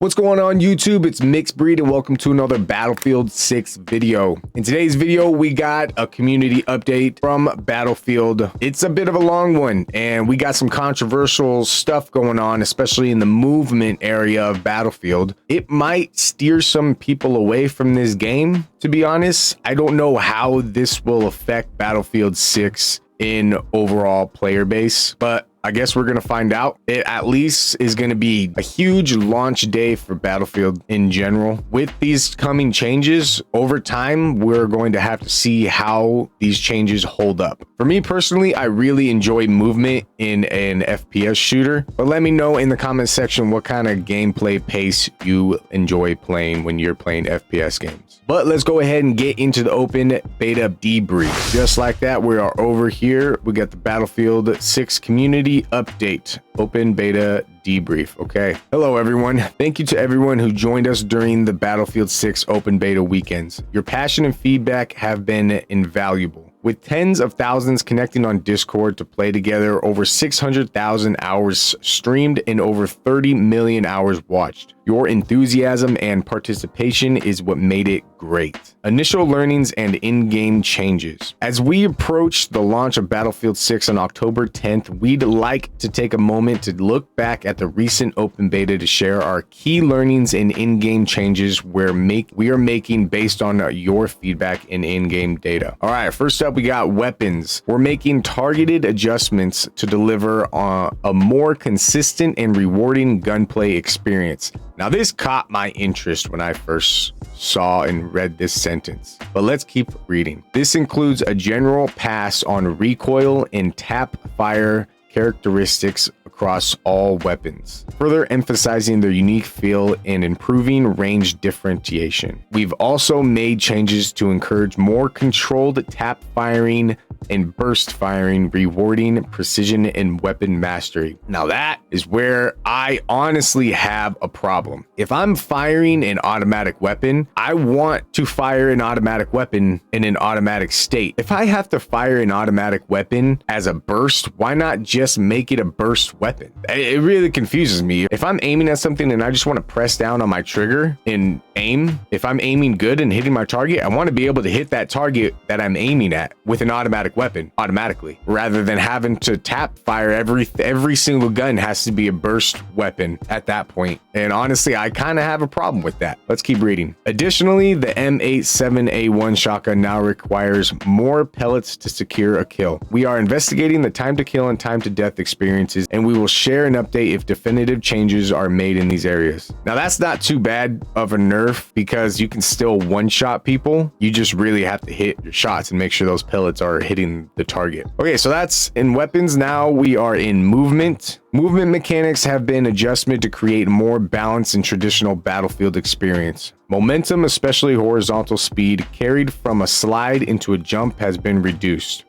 What's going on YouTube? It's Mixbreed and welcome to another Battlefield 6 video. In today's video, we got a community update from Battlefield. It's a bit of a long one and we got some controversial stuff going on, especially in the movement area of Battlefield. It might steer some people away from this game, to be honest. I don't know how this will affect Battlefield 6 in overall player base, but I guess we're going to find out. It at least is going to be a huge launch day for Battlefield in general. With these coming changes over time, we're going to have to see how these changes hold up. For me personally, I really enjoy movement in an FPS shooter, but let me know in the comment section what kind of gameplay pace you enjoy playing when you're playing FPS games. But let's go ahead and get into the open beta debrief. Just like that, we are over here. We got the Battlefield 6 community update, open beta debrief. Okay, hello everyone. Thank you to everyone who joined us during the Battlefield 6 open beta weekends. Your passion and feedback have been invaluable. With tens of thousands connecting on Discord to play together, over 600,000 hours streamed and over 30 million hours watched. Your enthusiasm and participation is what made it great. Initial learnings and in-game changes. As we approach the launch of Battlefield 6 on October 10th, we'd like to take a moment to look back at the recent open beta to share our key learnings and in-game changes we are making based on your feedback and in-game data. All right, first up, we got weapons. We're making targeted adjustments to deliver a more consistent and rewarding gunplay experience. Now, this caught my interest when I first saw and read this sentence, but let's keep reading. This includes a general pass on recoil and tap fire characteristics across all weapons, further emphasizing their unique feel and improving range differentiation. We've also made changes to encourage more controlled tap firing and burst firing, rewarding precision and weapon mastery. Now that is where I honestly have a problem. If I'm firing an automatic weapon, I want to fire an automatic weapon in an automatic state. If I have to fire an automatic weapon as a burst, why not just make it a burst weapon? It really confuses me. If I'm aiming at something and I just want to press down on my trigger and aim, if I'm aiming good and hitting my target, I want to be able to hit that target that I'm aiming at with an automatic weapon automatically, rather than having to tap fire. Every single gun has to be a burst weapon at that point. And honestly, I kind of have a problem with that. Let's keep reading. Additionally, the M87A1 shotgun now requires more pellets to secure a kill. We are investigating the time to kill and time to death experiences, and we will share an update if definitive changes are made in these areas. Now, that's not too bad of a nerf because you can still one-shot people. You just really have to hit your shots and make sure those pellets are hitting the target. Okay, so that's in weapons. Now we are in movement. Movement mechanics have been adjusted to create a more balanced and traditional Battlefield experience. Momentum, especially horizontal speed, carried from a slide into a jump has been reduced.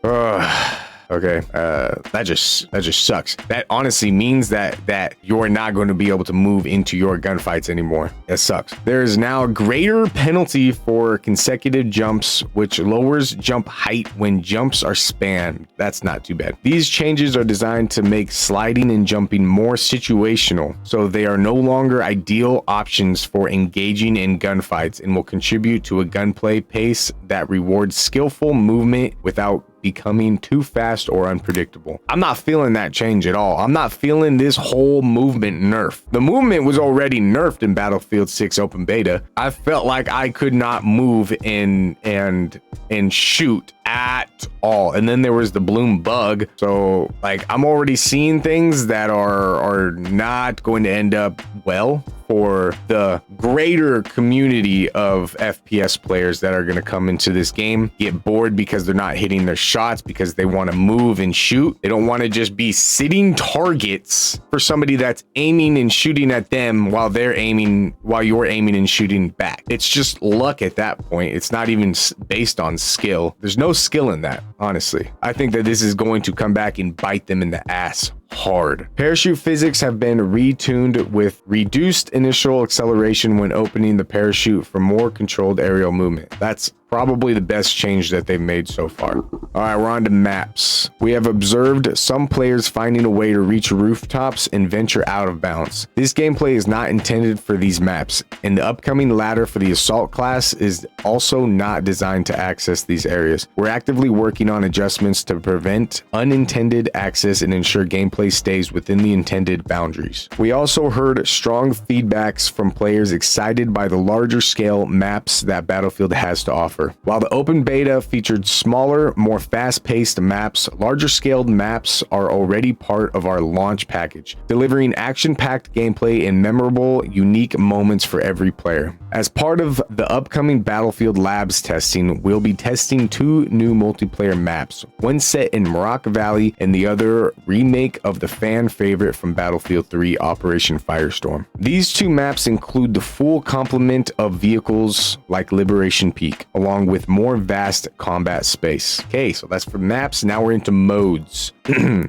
Okay, that just sucks. That honestly means that you're not going to be able to move into your gunfights anymore. That sucks. There is now a greater penalty for consecutive jumps, which lowers jump height when jumps are spammed. That's not too bad. These changes are designed to make sliding and jumping more situational, so they are no longer ideal options for engaging in gunfights and will contribute to a gunplay pace that rewards skillful movement without becoming too fast or unpredictable. I'm not feeling that change at all. I'm not feeling this whole movement nerf. The movement was already nerfed in Battlefield 6 open beta. I felt like I could not move and shoot at all. And then there was the bloom bug. So like I'm already seeing things that are not going to end up well for the greater community of FPS players that are going to come into this game, get bored because they're not hitting their shots because they want to move and shoot. They don't want to just be sitting targets for somebody that's aiming and shooting at them while you're aiming and shooting back. It's just luck at that point. It's not even based on skill. There's no skill in that, honestly. I think that this is going to come back and bite them in the ass hard. Parachute physics have been retuned with reduced initial acceleration when opening the parachute for more controlled aerial movement. That's probably the best change that they've made so far. All right, we're on to maps. We have observed some players finding a way to reach rooftops and venture out of bounds. This gameplay is not intended for these maps, and the upcoming ladder for the assault class is also not designed to access these areas. We're actively working on adjustments to prevent unintended access and ensure gameplay stays within the intended boundaries. We also heard strong feedbacks from players excited by the larger scale maps that Battlefield has to offer. While the open beta featured smaller, more fast-paced maps, larger scaled maps are already part of our launch package, delivering action-packed gameplay and memorable, unique moments for every player. As part of the upcoming Battlefield Labs testing, we'll be testing 2 new multiplayer maps, one set in Rock Valley and the other remake of the fan favorite from Battlefield 3, Operation Firestorm. These 2 maps include the full complement of vehicles like Liberation Peak, along with more vast combat space. Okay, so that's for maps. Now we're into modes.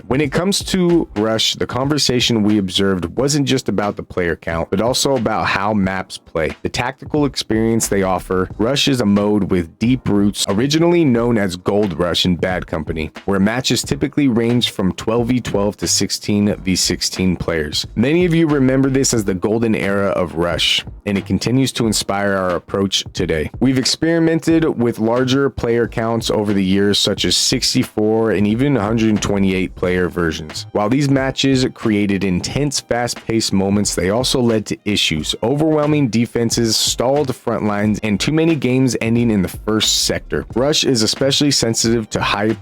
When it comes to Rush, the conversation we observed wasn't just about the player count, but also about how maps play. The tactical experience they offer. Rush is a mode with deep roots, originally known as Gold Rush in Bad Company, where matches typically range from 12v12 to 16v16 players. Many of you remember this as the golden era of Rush, and it continues to inspire our approach today. We've experimented with larger player counts over the years, such as 64 and even 128 player versions. While these matches created intense, fast-paced moments, they also led to issues: overwhelming defenses, stalled front lines, and too many games ending in the first sector. Rush is especially sensitive to higher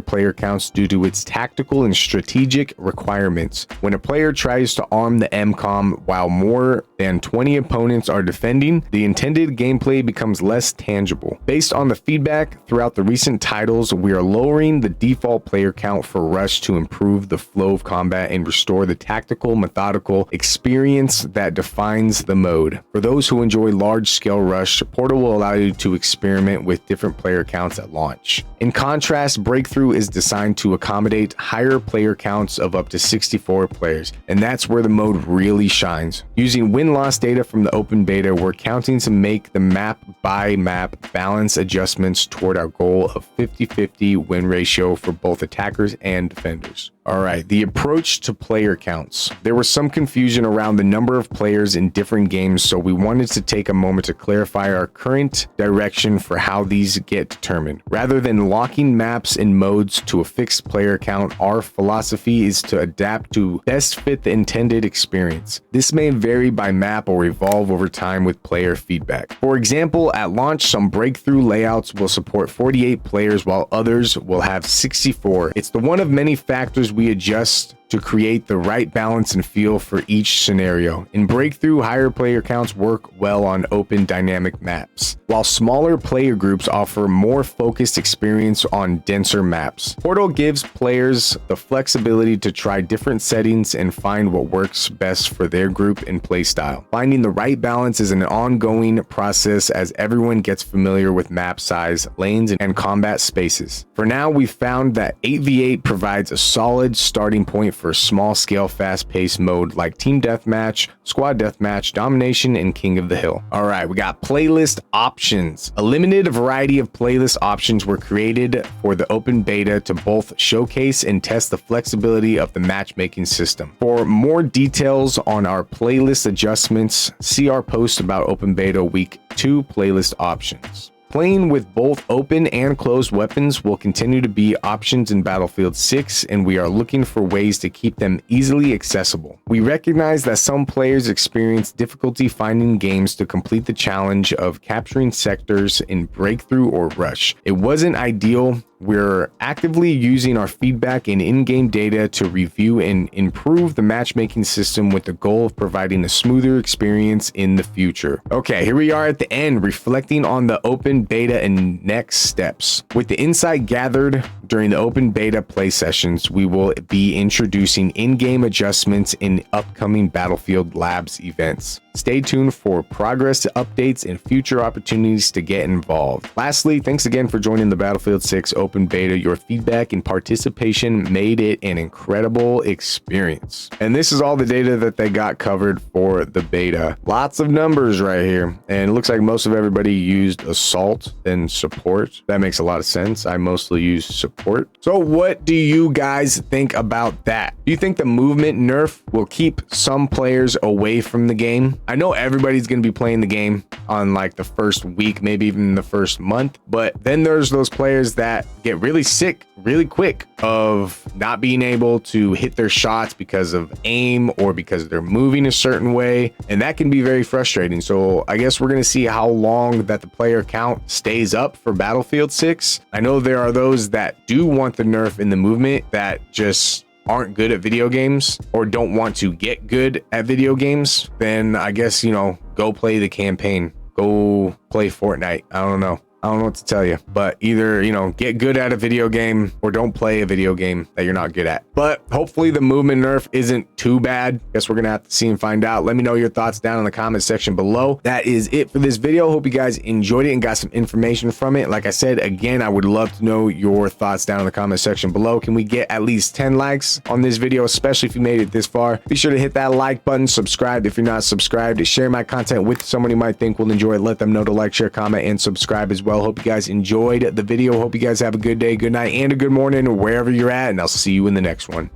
player counts due to its tactical and strategic requirements. When a player tries to arm the MCOM while more than 20 opponents are defending, the intended gameplay becomes less tangible. Based on the feedback throughout the recent titles, we are lowering the default player count for Rush to improve the flow of combat and restore the tactical, methodical experience that defines the mode. For those who enjoy large-scale Rush, Portal will allow you to experiment with different player counts at launch. In contrast, Breakthrough is designed to accommodate higher player counts of up to 64 players, and that's where the mode really shines. Using win-loss data from the open beta, we're counting to make the map-by-map balance adjustments toward our goal of 50-50 win ratio for both attackers and defenders. All right, the approach to player counts. There was some confusion around the number of players in different games, so we wanted to take a moment to clarify our current direction for how these get determined. Rather than locking maps and modes to a fixed player count, our philosophy is to adapt to best fit the intended experience. This may vary by map or evolve over time with player feedback. For example, at launch, some Breakthrough layouts will support 48 players while others will have 64. It's the one of many factors we adjust to create the right balance and feel for each scenario. In Breakthrough, higher player counts work well on open dynamic maps, while smaller player groups offer more focused experience on denser maps. Portal gives players the flexibility to try different settings and find what works best for their group and play style. Finding the right balance is an ongoing process as everyone gets familiar with map size, lanes, and combat spaces. For now, we've found that 8v8 provides a solid starting point for a small-scale, fast-paced mode like Team Deathmatch, Squad Deathmatch, Domination, and King of the Hill. All right, we got playlist options. A limited variety of playlist options were created for the open beta to both showcase and test the flexibility of the matchmaking system. For more details on our playlist adjustments, see our post about open beta week 2 playlist options. Playing with both open and closed weapons will continue to be options in Battlefield 6, and we are looking for ways to keep them easily accessible. We recognize that some players experience difficulty finding games to complete the challenge of capturing sectors in Breakthrough or Rush. It wasn't ideal. We're actively using our feedback and in-game data to review and improve the matchmaking system with the goal of providing a smoother experience in the future. Okay, here we are at the end, reflecting on the open beta and next steps. With the insight gathered, During the open beta play sessions, we will be introducing in-game adjustments in upcoming Battlefield Labs events. Stay tuned for progress updates and future opportunities to get involved. Lastly, thanks again for joining the Battlefield 6 open beta. Your feedback and participation made it an incredible experience. And this is all the data that they got covered for the beta. Lots of numbers right here. And it looks like most of everybody used Assault and Support. That makes a lot of sense. I mostly use Support. So what do you guys think about that? Do you think the movement nerf will keep some players away from the game? I know everybody's going to be playing the game on like the first week, maybe even the first month, but then there's those players that get really sick really quick of not being able to hit their shots because of aim or because they're moving a certain way, and that can be very frustrating. So I guess we're going to see how long that the player count stays up for Battlefield 6. I know there are those that do want the nerf in the movement that just aren't good at video games or don't want to get good at video games. Then I guess, you know, go play the campaign, go play Fortnite. I don't know what to tell you, but either, you know, get good at a video game or don't play a video game that you're not good at. But hopefully the movement nerf isn't too bad. Guess we're gonna have to see and find out. Let me know your thoughts down in the comment section below. That is it for this video. Hope you guys enjoyed it and got some information from it. Like I said, again, I would love to know your thoughts down in the comment section below. Can we get at least 10 likes on this video, especially if you made it this far? Be sure to hit that like button, subscribe if you're not subscribed, share my content with someone you might think will enjoy it. Let them know to like, share, comment, and subscribe as well. Hope you guys enjoyed the video. Hope you guys have a good day, good night, and a good morning wherever you're at, and I'll see you in the next one.